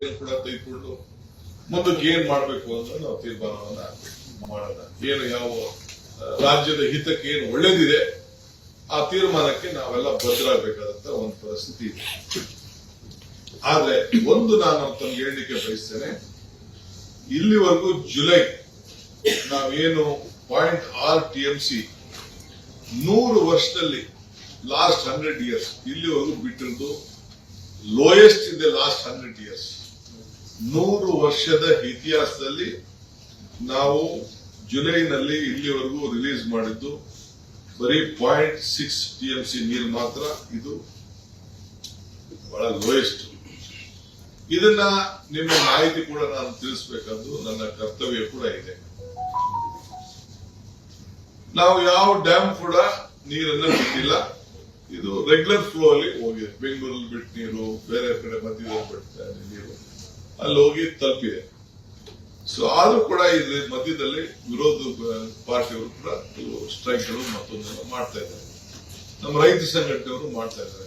ಕೂಡ ತೆಗೆದುಕೊಂಡು ಮುಂದಕ್ಕೆ ಏನ್ ಮಾಡ್ಬೇಕು ಅಂತ ನಾವು ತೀರ್ಮಾನವನ್ನ ಮಾಡೋಣ. ಏನು ಯಾವ ರಾಜ್ಯದ ಹಿತಕ್ಕೆ ಏನು ಒಳ್ಳೇದಿದೆ ಆ ತೀರ್ಮಾನಕ್ಕೆ ನಾವೆಲ್ಲ ಬದ್ಧರಾಗಬೇಕಾದಂತ ಒಂದು ಪರಿಸ್ಥಿತಿ ಇದೆ. ಆದ್ರೆ ಒಂದು ನಾನು ತಮ್ಗೆ ಹೇಳಲಿಕ್ಕೆ ಬಯಸ್ತೇನೆ, ಇಲ್ಲಿವರೆಗೂ ಜುಲೈ ನಾವೇನು 0.6 TMC 100 ವರ್ಷದಲ್ಲಿ ಲಾಸ್ಟ್ 100 years ಇಲ್ಲಿವರೆಗೂ ಬಿಟ್ಟಿರೋದು lowest in the last 100 years. 100 ವರ್ಷದ ಇತಿಹಾಸದಲ್ಲಿ ನಾವು ಜುಲೈನಲ್ಲಿ ಇಲ್ಲಿವರೆಗೂ ರಿಲೀಸ್ ಮಾಡಿದ್ದು ಬರೀ 0.6 TMC ನೀರು ಮಾತ್ರ. ಇದು ಬಹಳ ಲೋಯೆಸ್ಟ್. ಇದನ್ನ ನಿಮ್ಮ ಮಾಹಿತಿ ಕೂಡ ನಾನು ತಿಳಿಸಬೇಕಾದ್ದು ನನ್ನ ಕರ್ತವ್ಯ ಕೂಡ ಇದೆ. ನಾವು ಯಾವ ಡ್ಯಾಮ್ ಕೂಡ ನೀರನ್ನ ಬಿಟ್ಟಿಲ್ಲ. ಇದು ರೆಗ್ಯುಲರ್ ಫ್ಲೋ ಅಲ್ಲಿ ಹೋಗಿದೆ. ಬೆಂಗಳೂರಲ್ಲಿ ಬಿಟ್ಟ ನೀರು, ಬೇರೆ ಕಡೆ ಮಧ್ಯದಲ್ಲಿ ಬಿಡ್ತಾ ನೀರು ಅಲ್ಲಿ ಹೋಗಿ ತಲುಪಿದೆ. ಸೊ ಆದ್ರೂ ಕೂಡ ಇದ್ರ ಮಧ್ಯದಲ್ಲಿ ವಿರೋಧ ಪಾರ್ಟಿಯವರು ಕೂಡ ಕೆಲವು ಸ್ಟ್ರೈಕ್ಗಳು ಮತ್ತೊಂದೆಲ್ಲ ಮಾಡ್ತಾ ಇದ್ದಾರೆ. ನಮ್ಮ ರೈತ ಸಂಘಟನೆಯವರು ಮಾಡ್ತಾ ಇದ್ದಾರೆ.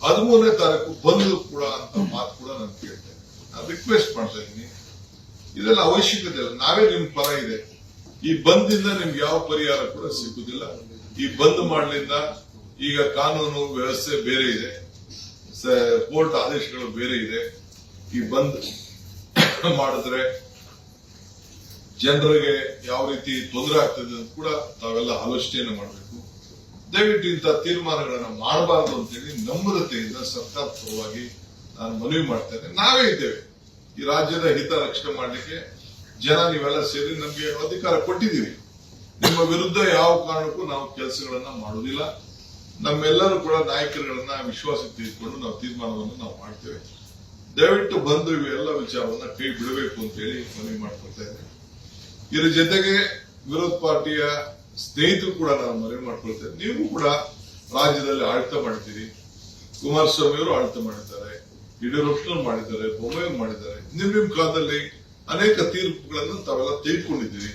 13ನೇ ತಾರೀಕು ಬಂದು ಕೂಡ ಅಂತ ಮಾತು ಕೂಡ ನಾನು ಕೇಳ್ತೇನೆ. ನಾನು ರಿಕ್ವೆಸ್ಟ್ ಮಾಡ್ತಾ ಇದ್ದೀನಿ, ಇದೆಲ್ಲ ಅವಶ್ಯಕತೆ ಇಲ್ಲ. ನಾವೇ ನಿಮ್ ಪರ ಇದೆ. ಈ ಬಂದಿಂದ ನಿಮ್ಗೆ ಯಾವ ಪರಿಹಾರ ಕೂಡ ಸಿಗುದಿಲ್ಲ. ಈ ಬಂದ್ ಮಾಡ್ಲಿಂದ ಈಗ ಕಾನೂನು ವ್ಯವಸ್ಥೆ ಬೇರೆ ಇದೆ, ಕೋರ್ಟ್ ಆದೇಶಗಳು ಬೇರೆ ಇದೆ. ಈ ಬಂದ್ ಮಾಡಿದ್ರೆ ಜನರಿಗೆ ಯಾವ ರೀತಿ ತೊಂದರೆ ಆಗ್ತದೆ ಅಂತ ಕೂಡ ತಾವೆಲ್ಲ ಆಲೋಚನೆಯನ್ನು ಮಾಡಬೇಕು. ದಯವಿಟ್ಟು ಇಂಥ ತೀರ್ಮಾನಗಳನ್ನ ಮಾಡಬಾರದು ಅಂತೇಳಿ ನಮ್ರತೆಯಿಂದ ಸರ್ಕಾರ ಪರವಾಗಿ ನಾನು ಮನವಿ ಮಾಡ್ತೇನೆ. ನಾವೇ ಇದ್ದೇವೆ ಈ ರಾಜ್ಯದ ಹಿತ ರಕ್ಷಣೆ ಮಾಡಲಿಕ್ಕೆ. ಜನ ನೀವೆಲ್ಲ ಸೇರಿ ನಮ್ಗೆ ಅಧಿಕಾರ ಕೊಟ್ಟಿದ್ದೀರಿ. ನಿಮ್ಮ ವಿರುದ್ಧ ಯಾವ ಕಾರಣಕ್ಕೂ ನಾವು ಕೆಲಸಗಳನ್ನ ಮಾಡುವುದಿಲ್ಲ. ನಮ್ಮೆಲ್ಲರೂ ಕೂಡ ನಾಯಕರುಗಳನ್ನ ವಿಶ್ವಾಸಕ್ಕೆ ತೆಗೆದುಕೊಂಡು ನಾವು ತೀರ್ಮಾನವನ್ನು ನಾವು ಮಾಡ್ತೇವೆ. ದಯವಿಟ್ಟು ಬಂದು ಇವೆಲ್ಲ ವಿಚಾರವನ್ನ ಕೈ ಬಿಡಬೇಕು ಅಂತ ಹೇಳಿ ಮನವಿ ಮಾಡ್ಕೊಳ್ತಾ ಇದ್ದೇನೆ. ಇದರ ಜೊತೆಗೆ ವಿರೋಧ ಪಾರ್ಟಿಯ ಸ್ನೇಹಿತರು ಕೂಡ ನಾನು ಮನವಿ ಮಾಡ್ಕೊಳ್ತೇನೆ. ನೀವು ಕೂಡ ರಾಜ್ಯದಲ್ಲಿ ಆಡಳಿತ ಮಾಡಿದ್ದೀರಿ. ಕುಮಾರಸ್ವಾಮಿ ಅವರು ಆಡಳಿತ ಮಾಡಿದ್ದಾರೆ, ಯಡಿಯೂರಪ್ಪನವರು ಮಾಡಿದ್ದಾರೆ, ಬೊಮ್ಮಾಯಿಯವರು ಮಾಡಿದ್ದಾರೆ. ನಿಮ್ ಕಾಲದಲ್ಲಿ ಅನೇಕ ತೀರ್ಪುಗಳನ್ನು ತಾವೆಲ್ಲ ತೆಗೆದುಕೊಂಡಿದ್ದೀರಿ.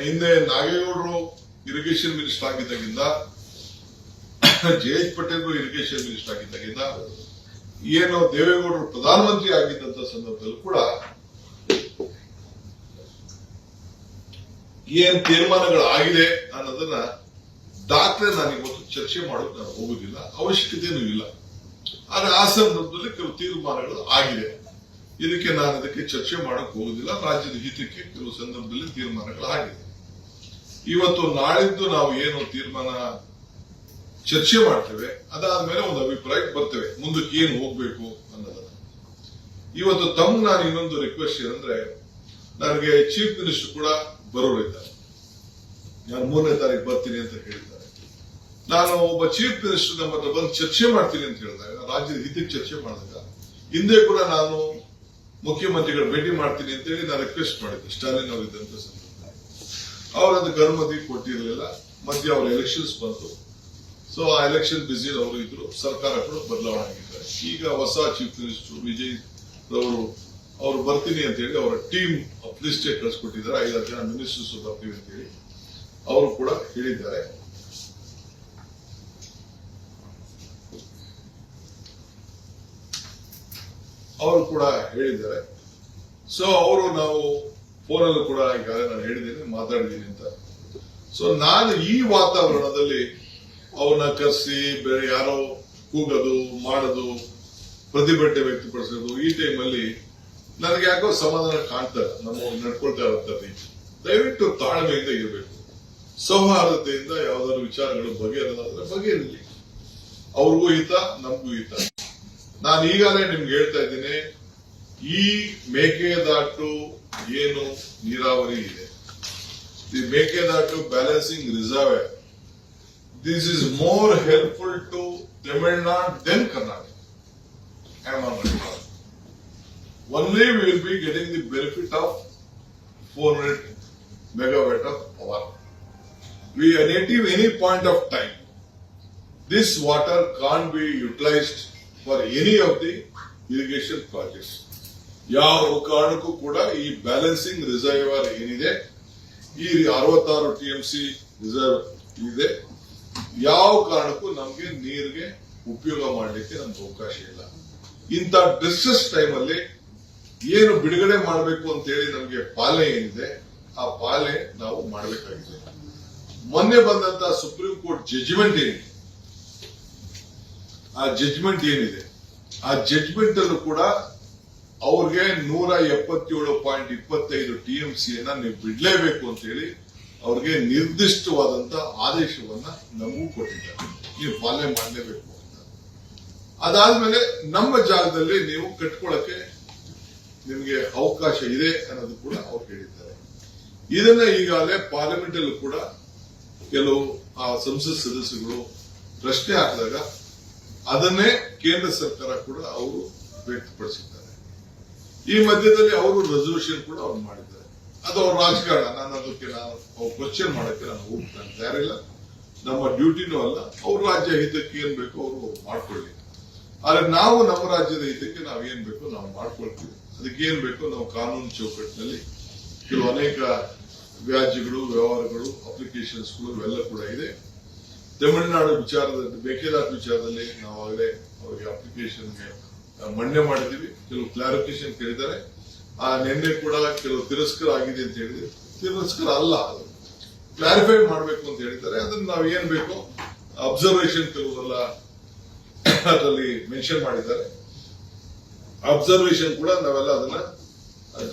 ಹಿಂದೆ ನಾಗೇಗೌಡರು ಇರಿಗೇಷನ್ ಮಿನಿಸ್ಟರ್ ಆಗಿದ್ದಾಗಿಂದ, ಜಯೇಶ್ ಪಟೇಲ್ ಇರಿಗೇಷನ್ ಮಿನಿಸ್ಟರ್ ಆಗಿದ್ದಾಗಿಂದ, ಏನು ದೇವೇಗೌಡರು ಪ್ರಧಾನಮಂತ್ರಿ ಆಗಿದ್ದಂತ ಸಂದರ್ಭದಲ್ಲೂ ಕೂಡ ಏನ್ ತೀರ್ಮಾನಗಳಾಗಿದೆ ಅನ್ನೋದನ್ನ ದಾಖಲೆ ನಾನು ಇವತ್ತು ಚರ್ಚೆ ಮಾಡೋಕೆ ನಾನು ಹೋಗುದಿಲ್ಲ, ಅವಶ್ಯಕತೆಯೂ ಇಲ್ಲ. ಆದ್ರೆ ಆ ಸಂದರ್ಭದಲ್ಲಿ ಕೆಲವು ತೀರ್ಮಾನಗಳು ಆಗಿದೆ. ಇದಕ್ಕೆ ಚರ್ಚೆ ಮಾಡಕ್ ಹೋಗುದಿಲ್ಲ. ರಾಜ್ಯದ ಹಿತಕ್ಕೆ ಕೆಲವು ಸಂದರ್ಭದಲ್ಲಿ ತೀರ್ಮಾನಗಳು ಆಗಿದೆ. ಇವತ್ತು ನಾಳಿದ್ದು ನಾವು ಏನು ತೀರ್ಮಾನ ಚರ್ಚೆ ಮಾಡ್ತೇವೆ, ಅದಾದ್ಮೇಲೆ ಒಂದು ಅಭಿಪ್ರಾಯಕ್ಕೆ ಬರ್ತೇವೆ ಮುಂದಕ್ಕೆ ಏನು ಹೋಗ್ಬೇಕು ಅನ್ನೋದನ್ನ. ಇವತ್ತು ನಾನು ಇನ್ನೊಂದು ರಿಕ್ವೆಸ್ಟ್ ಏನಂದ್ರೆ, ನನಗೆ ಚೀಫ್ ಮಿನಿಸ್ಟರ್ ಕೂಡ ಬರೋರಿದ್ದಾರೆ. ನಾನು 3ನೇ ತಾರೀಕು ಬರ್ತೀನಿ ಅಂತ ಹೇಳಿದ್ದಾರೆ. ನಾನು ಒಬ್ಬ ಚೀಫ್ ಮಿನಿಸ್ಟರ್ ನಮ್ಮ ಹತ್ರ ಬಂದು ಚರ್ಚೆ ಮಾಡ್ತೀನಿ ಅಂತ ಹೇಳಿದಾಗ, ರಾಜ್ಯದ ಹಿತಕ್ಕೆ ಚರ್ಚೆ ಮಾಡಿದಾಗ, ಹಿಂದೆ ಕೂಡ ನಾನು ಮುಖ್ಯಮಂತ್ರಿಗಳು ಭೇಟಿ ಮಾಡ್ತೀನಿ ಅಂತ ಹೇಳಿ ನಾನು ರಿಕ್ವೆಸ್ಟ್ ಮಾಡಿದ್ದೆ ಸ್ಟಾಲಿನ್ ಅವರಿದ್ದಂತ ಸಂದರ್ಭದಲ್ಲಿ. ಅವರದ್ದು ಅನುಮತಿ ಕೊಟ್ಟಿರಲಿಲ್ಲ. ಮಧ್ಯೆ ಅವರ ಎಲೆಕ್ಷನ್ಸ್ ಬಂತು. ಸೊ ಆ ಎಲೆಕ್ಷನ್ ಬಿಸಿ ಅವರು ಇದ್ರು. ಸರ್ಕಾರ ಕೂಡ ಬದಲಾವಣೆ ಆಗಿದ್ದಾರೆ. ಈಗ ಹೊಸ ಚೀಫ್ ಮಿನಿಸ್ಟರ್ ವಿಜಯ್ ಅವರು ಬರ್ತೀನಿ ಅಂತ ಹೇಳಿ ಅವರ ಟೀಮ್ ಲಿಸ್ಟ್ ಕಳಿಸ್ಕೊಟ್ಟಿದ್ದಾರೆ. 5 ಜನ ಮಿನಿಸ್ಟರ್ಸ್ ಬರ್ತೀವಿ ಅಂತ ಹೇಳಿ ಅವರು ಕೂಡ ಹೇಳಿದ್ದಾರೆ. ಅವರು ಕೂಡ ಹೇಳಿದ್ದಾರೆ. ಸೊ ಅವರು ನಾವು ಫೋನಲ್ಲೂ ಕೂಡ ಈಗಾಗಲೇ ನಾನು ಹೇಳಿದ್ದೇನೆ, ಮಾತಾಡಿದ್ದೀನಿ ಅಂತ. ಸೊ ನಾನು ಈ ವಾತಾವರಣದಲ್ಲಿ ಅವ್ರನ್ನ ಕರೆಸಿ ಬೇರೆ ಯಾರೋ ಕೂಗೋದು ಮಾಡೋದು, ಪ್ರತಿಭಟನೆ ವ್ಯಕ್ತಪಡಿಸೋದು, ಈ ಟೈಮಲ್ಲಿ ನನಗೆ ಯಾಕೋ ಸಮಾಧಾನ ಕಾಣ್ತಾ ಇಲ್ಲ. ನಮ್ಮ ನಡ್ಕೊಳ್ತಾ ಇರುವಂತ ರೀತಿ. ದಯವಿಟ್ಟು ತಾಳ್ಮೆಯಿಂದ ಇರಬೇಕು. ಸೌಹಾರ್ದತೆಯಿಂದ ಯಾವ್ದಾದ್ರು ವಿಚಾರಗಳು ಬಗೆಹರಿದಾದ್ರೆ ಬಗೆಹರಿಲಿ. ಅವ್ರಿಗೂ ಹಿತ, ನಮಗೂ ಹಿತ. ನಾನು ಈಗಾಗಲೇ ನಿಮ್ಗೆ ಹೇಳ್ತಾ ಇದ್ದೀನಿ, ಈ ಮೇಕೆದಾಟು ಏನು ನೀರಾವರಿ ಇದೆ, the Mekedatu balancing reservoir, this is more helpful to Tamil Nadu then Karnataka. Only we will be getting the benefit of 400 megawatt of power. We are native any point of time. This water can't be utilized for any of the irrigation projects. ಯಾವ ಕಾರಣಕ್ಕೂ ಕೂಡ ಈ balancing reservoir ಏನಿದೆ, ಈ 66 TMC reserve ಇದೆ, ಯಾವ ಕಾರಣಕ್ಕೂ ನಮ್ಗೆ ನೀರಿಗೆ ಉಪಯೋಗ ಮಾಡಲಿಕ್ಕೆ ನಮ್ಗೆ ಅವಕಾಶ ಇಲ್ಲ. ಇಂಥ ಡಿಸ್ಟ್ರೆಸ್ ಟೈಮ್ ಅಲ್ಲಿ ಏನು ಬಿಡುಗಡೆ ಮಾಡಬೇಕು ಅಂತ ಹೇಳಿ ನಮಗೆ ಪಾಲನೆ ಏನಿದೆ ಆ ಪಾಲನೆ ನಾವು ಮಾಡಬೇಕಾಗಿದೆ. ಮೊನ್ನೆ ಬಂದಂತ ಸುಪ್ರೀಂ ಕೋರ್ಟ್ ಜಡ್ಜ್ಮೆಂಟ್ ಏನಿದೆ ಆ ಜಡ್ಜ್ಮೆಂಟ್ ಅಲ್ಲೂ ಕೂಡ ಅವ್ರಿಗೆ 177.25 TMCಯನ್ನ ನೀವು ಬಿಡ್ಲೇಬೇಕು ಅಂತ ಹೇಳಿ ಅವ್ರಿಗೆ ನಿರ್ದಿಷ್ಟವಾದಂತ ಆದೇಶವನ್ನ ನಮಗೂ ಕೊಟ್ಟಿದ್ದಾರೆ. ನೀವು ಪಾಲನೆ ಮಾಡಲೇಬೇಕು ಅಂತ. ಅದಾದ್ಮೇಲೆ ನಮ್ಮ ಜಾಗದಲ್ಲಿ ನೀವು ಕಟ್ಕೊಳ್ಳಕ್ಕೆ ನಿಮಗೆ ಅವಕಾಶ ಇದೆ ಅನ್ನೋದು ಕೂಡ ಅವ್ರು ಹೇಳಿದ್ದಾರೆ. ಇದನ್ನ ಈಗಾಗಲೇ ಪಾರ್ಲಿಮೆಂಟ್ ಅಲ್ಲೂ ಕೂಡ ಕೆಲವು ಆ ಸಂಸತ್ ಸದಸ್ಯರು ಪ್ರಶ್ನೆ ಹಾಕಿದಾಗ ಅದನ್ನೇ ಕೇಂದ್ರ ಸರ್ಕಾರ ಕೂಡ ಅವರು ವ್ಯಕ್ತಪಡಿಸಿದ್ದಾರೆ. ಈ ಮಧ್ಯದಲ್ಲಿ ಅವರು ರೆಸಲ್ಯೂಷನ್ ಕೂಡ ಅವ್ರು ಮಾಡಿದ್ದಾರೆ. ಅದು ಅವ್ರ ರಾಜಕಾರಣ. ಅದಕ್ಕೆ ಅವ್ರು ಕ್ವಶನ್ ಮಾಡಕ್ಕೆ ನಾನು ತಯಾರಿಲ್ಲ. ನಮ್ಮ ಡ್ಯೂಟಿನೂ ಅಲ್ಲ. ಅವ್ರ ರಾಜ್ಯ ಹಿತಕ್ಕೆ ಏನ್ ಬೇಕೋ ಅವರು ಮಾಡ್ಕೊಳ್ಳಿ. ಆದ್ರೆ ನಾವು ನಮ್ಮ ರಾಜ್ಯದ ಹಿತಕ್ಕೆ ನಾವು ಏನ್ ಬೇಕೋ ನಾವು ಮಾಡ್ಕೊಳ್ತೀವಿ. ಅದಕ್ಕೆ ಏನ್ ಬೇಕೋ ನಾವು ಕಾನೂನು ಚೌಕಟ್ಟಿನಲ್ಲಿ ಕೆಲವು ಅನೇಕ ವ್ಯಾಜ್ಯಗಳು, ವ್ಯವಹಾರಗಳು, ಅಪ್ಲಿಕೇಶನ್ಸ್ಗಳು ಇವೆಲ್ಲ ಕೂಡ ಇದೆ. ತಮಿಳುನಾಡು ವಿಚಾರದಲ್ಲಿ, ಮೇಕೆದಾಟು ವಿಚಾರದಲ್ಲಿ ನಾವು ಆಗಲೇ ಅವರಿಗೆ ಅಪ್ಲಿಕೇಶನ್ಗೆ ಮನ್ನೆ ಮಾಡಿದೀವಿ. ಕೆಲವು ಕ್ಲಾರಿಫಿಕೇಶನ್ ಕೇಳಿದ್ದಾರೆ. ಆ ನಿನ್ನೆ ಕೂಡ ಕೆಲವು ತಿರಸ್ಕಾರ ಆಗಿದೆ ಅಂತ ಹೇಳಿದ್ರೆ ತಿರಸ್ಕಾರ ಅಲ್ಲ, ಅದು ಕ್ಲಾರಿಫೈ ಮಾಡಬೇಕು ಅಂತ ಹೇಳಿದ್ದಾರೆ. ಅದನ್ನ ನಾವು ಏನ್ ಬೇಕೋ ಅಬ್ಸರ್ವೇಷನ್ ಕೆಲವೆಲ್ಲ ಅದರಲ್ಲಿ ಮೆನ್ಷನ್ ಮಾಡಿದ್ದಾರೆ. ಅಬ್ಸರ್ವೇಷನ್ ಕೂಡ ನಾವೆಲ್ಲ ಅದನ್ನ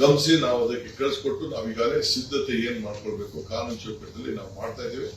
ಗಮನಿಸಿ ನಾವು ಅದಕ್ಕೆ ಕಳಿಸ್ಕೊಟ್ಟು ನಾವೀಗಾಗಲೇ ಸಿದ್ಧತೆ ಏನ್ ಮಾಡ್ಕೊಳ್ಬೇಕು ಕಾನೂನು ಚೌಕಟ್ಟಲ್ಲಿ ನಾವು ಮಾಡ್ತಾ ಇದ್ದೇವೆ.